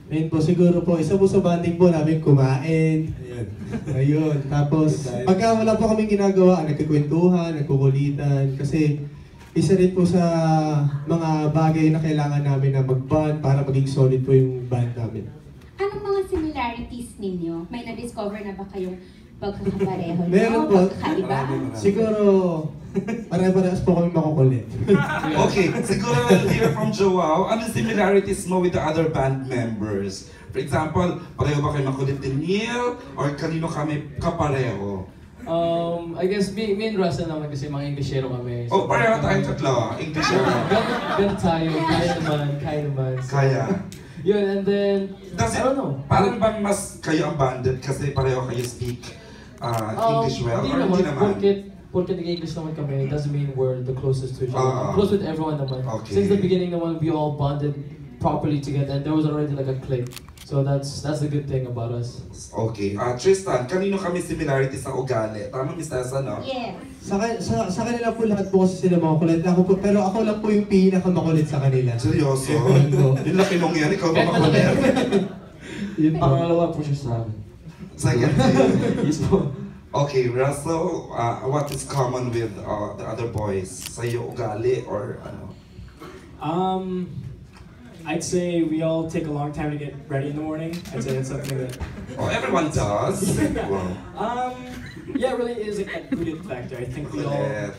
Ayun po, siguro po, isa po sa banding po namin kumain. Ayan. Ayun, tapos pagka wala po kaming ginagawa, nagkikwentuhan, nagkukulitan. Kasi isa rin po sa mga bagay na kailangan namin na mag-bond para maging solid po yung band namin. Anong mga similarities ninyo? May na-discover na ba kayong pagkakapareho nyo? Meron po. Pagkakaiba? Siguro, pare-parehas po kami makukulit. Okay, siguro we'll hear from Joao. Ano similarities mo with the other band members? For example, pareho ba kayo makulit ni Neil? Or kanino kami kapareho? I guess me and Russell naman kasi mga Englishero kami. Oh, pareho tayong tatlo. English Ganun tayo, kaya naman. So, Kaya. yun, and then, Does it, I don't know. parang bang mas kayo ang banded kasi pareho kayo speak English well? Hindi Or naman, hindi naman? Porque nag-English naman kami, it doesn't mean we're the closest to each other. Ah. Close with everyone naman. Okay. Since the beginning naman, we all bonded properly together and there was already like a click. So that's the good thing about us. Okay. Tristan, kanino kami similarity sa ugali? Tama, Miss Tessa, no? Yes. Sa kanila po lahat po kasi sila makukulit. Pero ako lang po yung pinakamakulit sa kanila. Seryoso? Yun po. Yung laki mong yan, ikaw ba makulit? Yun po. Pangalawa po siya sa amin. Second. Yes po. Okay, Russell, what is common with the other boys? Sa'yo, ugali or ano? I'd say we all take a long time to get ready in the morning. I'd say that's something that. Oh, everyone does. Wow. Yeah, it really is a good factor. I think we all. Kulit.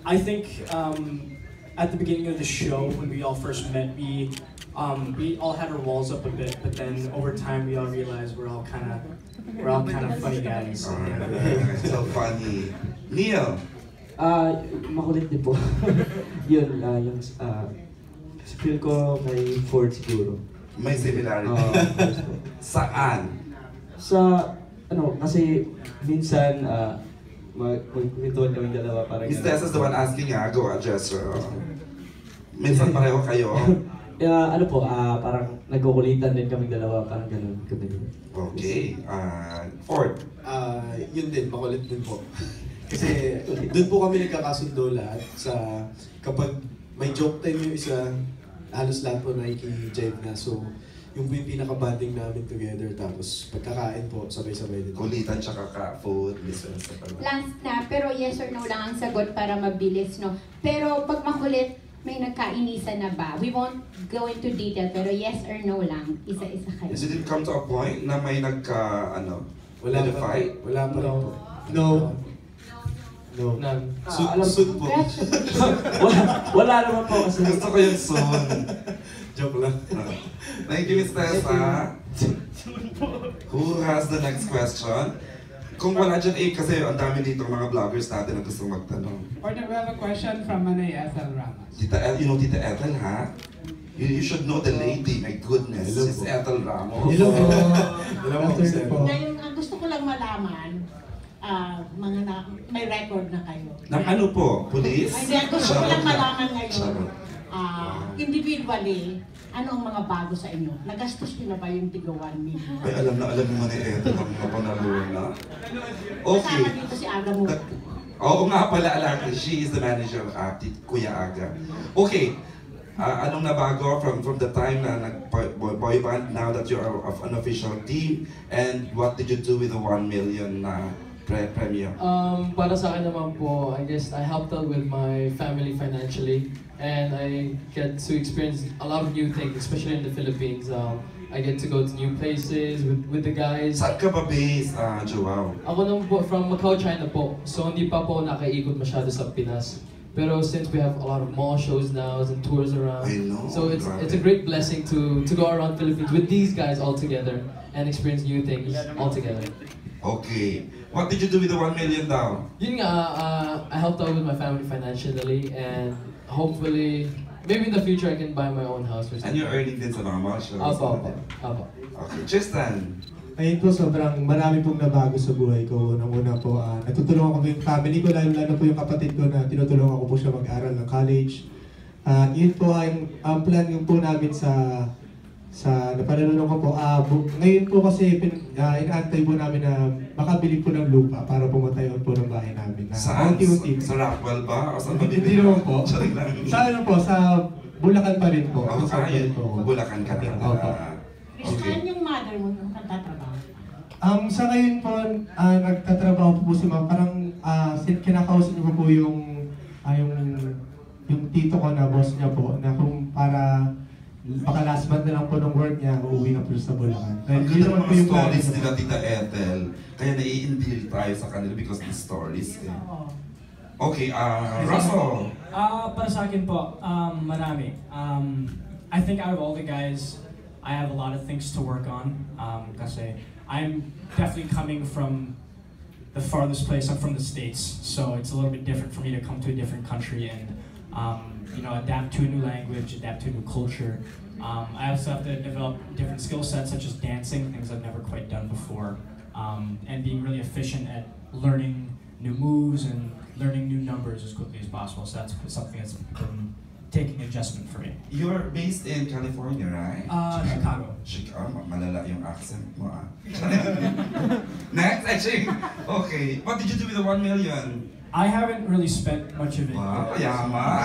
I think at the beginning of the show when we all first met, we all had our walls up a bit, but then over time we all realized we're all kind of funny guys. So funny. Neil, Makulit din po. Yun, yung feel ko kay Ford siguro. may similarity. Yes po. Saan? Sa, kasi minsan, magkwentuhan kami dalawa parang Miss Tessa's the one asking go address her. Minsan pareho kayo. Parang nagkukulitan din kami dalawa, parang ganun kami. Okay. Ford. Yun din, makulit din po. Kasi doon po kami nagkakasundo lahat sa kapag may joke time yung isa, halos lahat po nakiki-jive na. So, yung po yung pinaka-bonding namin together. Tapos pagkakain po, sabay-sabay din. Kulitan tsaka ka-food. Last na, pero yes or no lang ang sagot para mabilis, no? Pero pag makulit, may nagkainisan na ba? We won't go into detail, pero yes or no lang, isa-isa kayo. Did it come to a point na may Wala pa fight? Wala pa rin po. No. No. None. Soon po. Wala naman po kasi. Gusto ko yung soon. Joke lang. Thank you, Miss Tessa. Who has the next question? Kung wala dyan, kasi ang dami dito mga vloggers natin na gusto magtanong. Partner, we have a question from Manay Ethel Ramos. You know Tita Ethel, ha? You should know the lady, my goodness. Hello She's po. Ethel Ramos. Hello po. Hello po, After sir. po. Ngayon, ang gusto ko lang malaman, may record na kayo. Ng ano po? Police? Ay, hindi, ang gusto ko lang malaman ngayon, Charot. individually, ano ang mga bago sa inyo? Nagastos niyo na ba yung tiga 1 million? Ay, alam naman ni Ethel ang mapanalo na. Okay. Kasama dito si Aga mo. Oo nga pala, alam. She is the manager of Kuya Aga. Okay. Anong nabago from the time na nag-boy band now that you are of an official team? And what did you do with the 1 million na premium? Para sa akin naman po, I guess I helped out with my family financially and I get to experience a lot of new things, especially in the Philippines. I get to go to new places with the guys. Saan ka ba base, Joao? Ako naman po, from Macau, China po. So hindi pa po nakaikot masyado sa Pinas. Pero since we have a lot of mall shows now and tours around, I know, so it's a great blessing to go around Philippines with these guys all together and experience new things all together. Okay. What did you do with the 1 million daw? Yun nga, I helped out with my family financially and hopefully, maybe in the future I can buy my own house or And something. you're earning din sa mga mall shows? Apo. Okay. Tristan. Ayun po, sobrang marami pong nabago sa buhay ko. Unang-una po, natutulungan ko yung family ko, lalo po yung kapatid ko na tinutulungan ko po siya mag-aral ng college. Yun po ang plan yung po namin sa napanunong ko po. Ngayon po kasi inaantay po namin na makabili po ng lupa para pumatayon po ng bahay namin. Saan? Unti-unti. Sa Rockwell ba? O saan ba Hindi naman po. Sorry lang. Sa ano po, sa Bulacan pa rin po. Oh, Sa yun. po. Bulacan ka rin. Opo. Saan yung mother mo nung nagtatrabaho? Sa ngayon po, nagtatrabaho po si ma'am. Parang kinakausap niyo po yung tito ko na boss niya po, na kung para baka last month na lang po ng work niya, uuwi na po siya sa Bulacan. Ang Hindi ganda naman ng po mga yung stories plano. nila, Tita Ethel. Kaya nai-endear tayo sa kanila because the stories. Eh. Okay, Russell. Para sa akin po, marami. I think out of all the guys, I have a lot of things to work on. Kasi I'm definitely coming from the farthest place. I'm from the States, so it's a little bit different for me to come to a different country and adapt to a new language, adapt to a new culture. I also have to develop different skill sets such as dancing, things I've never quite done before, and being really efficient at learning new moves and learning new numbers as quickly as possible. So that's something that's been taking adjustment for me. You're based in California, right? Chicago. Chicago, malala yung accent mo ah. Next, actually. Okay, what did you do with the 1 million? I haven't really spent much of it. Wow, yaman!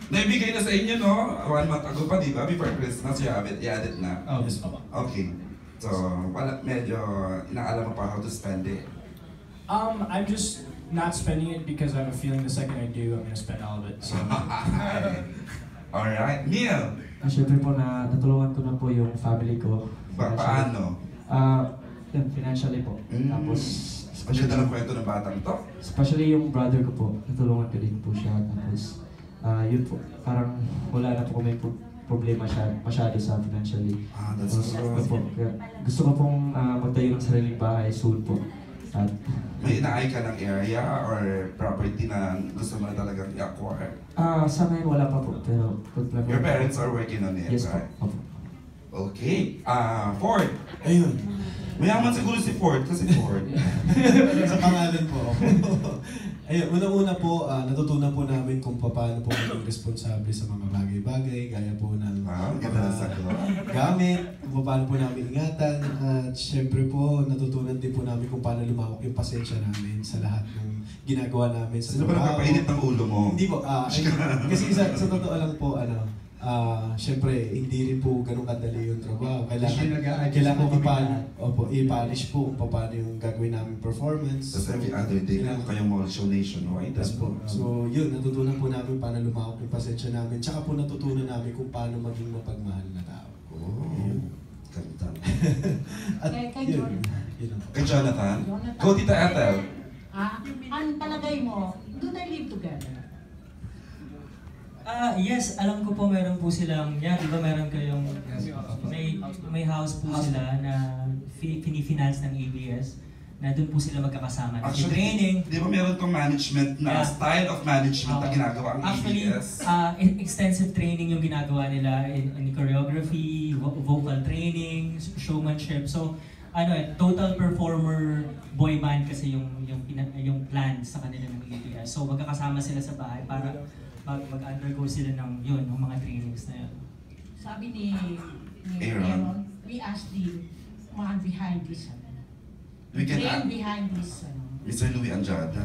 Naibigay na sa inyo, no? 1 month ago pa, di ba? Before Christmas, you have it, i-added na. Oh, yes, Papa. Okay. So, medyo inaalam mo pa how to spend it. I'm just not spending it because I have a feeling the second I do, I'm gonna spend all of it. So. Alright, Neil! Siyempre po na natulungan ko na po yung family ko. Paano? Yun, financially po. Tapos, Ang ganda ng kwento ng batang to. especially yung brother ko po, natulungan ko din po siya. Tapos, yun po, parang wala na po kami problema masyado sa financially. That's Tapos, good. po, gusto ko pong magtayo ng sariling bahay soon po. At, May inaay ka ng area or property na gusto mo na talagang i-acquire? sa ngayon wala pa po, pero pag Your parents are working on it, Yes po. right? Opo. Okay. Ford. Ayun. Mayaman siguro si Ford kasi Ford. Sa pangalan po. Ayun, unang-una po, natutunan po namin kung paano po maging responsable sa mga bagay-bagay, gaya po ng Ganda ng sagot. gamit, kung paano po namin ingatan, at syempre po, natutunan din po namin kung paano lumawak yung pasensya namin sa lahat ng ginagawa namin sa Sino ba nagpapainit ng ulo mo? Hindi po, kasi sa totoo lang po, syempre, hindi rin po ganun kadali yung trabaho. Kailangan i-polish po kung paano yung gagawin namin performance. Tapos every other day, kailangan kayong mall show nationwide. Yes po. So yun, natutunan po namin paano lumawak yung pasensya namin. Tsaka po natutunan namin kung paano maging mapagmahal na tao. Oh, ganda. At Kay yun, Jonathan. yun lang. Kay Jonathan? Go, Tita Ethel. Ano palagay mo? Do they live together? Yes, alam ko po meron po silang, di ba meron kayong, may house po sila na fini-finance ng ABS, na doon po sila magkakasama. Actually, Training. Di ba meron tong management na style of management na ginagawa ang Actually, ABS? extensive training yung ginagawa nila in choreography, vocal training, showmanship. So, total performer boy band kasi yung plan sa kanila ng ABS. So, magkakasama sila sa bahay para mag-undergo sila ng mga trainings na yun. Sabi ni Aaron. Aaron, we asked the man behind this, We can brain behind this, Mr. Louie Anjada.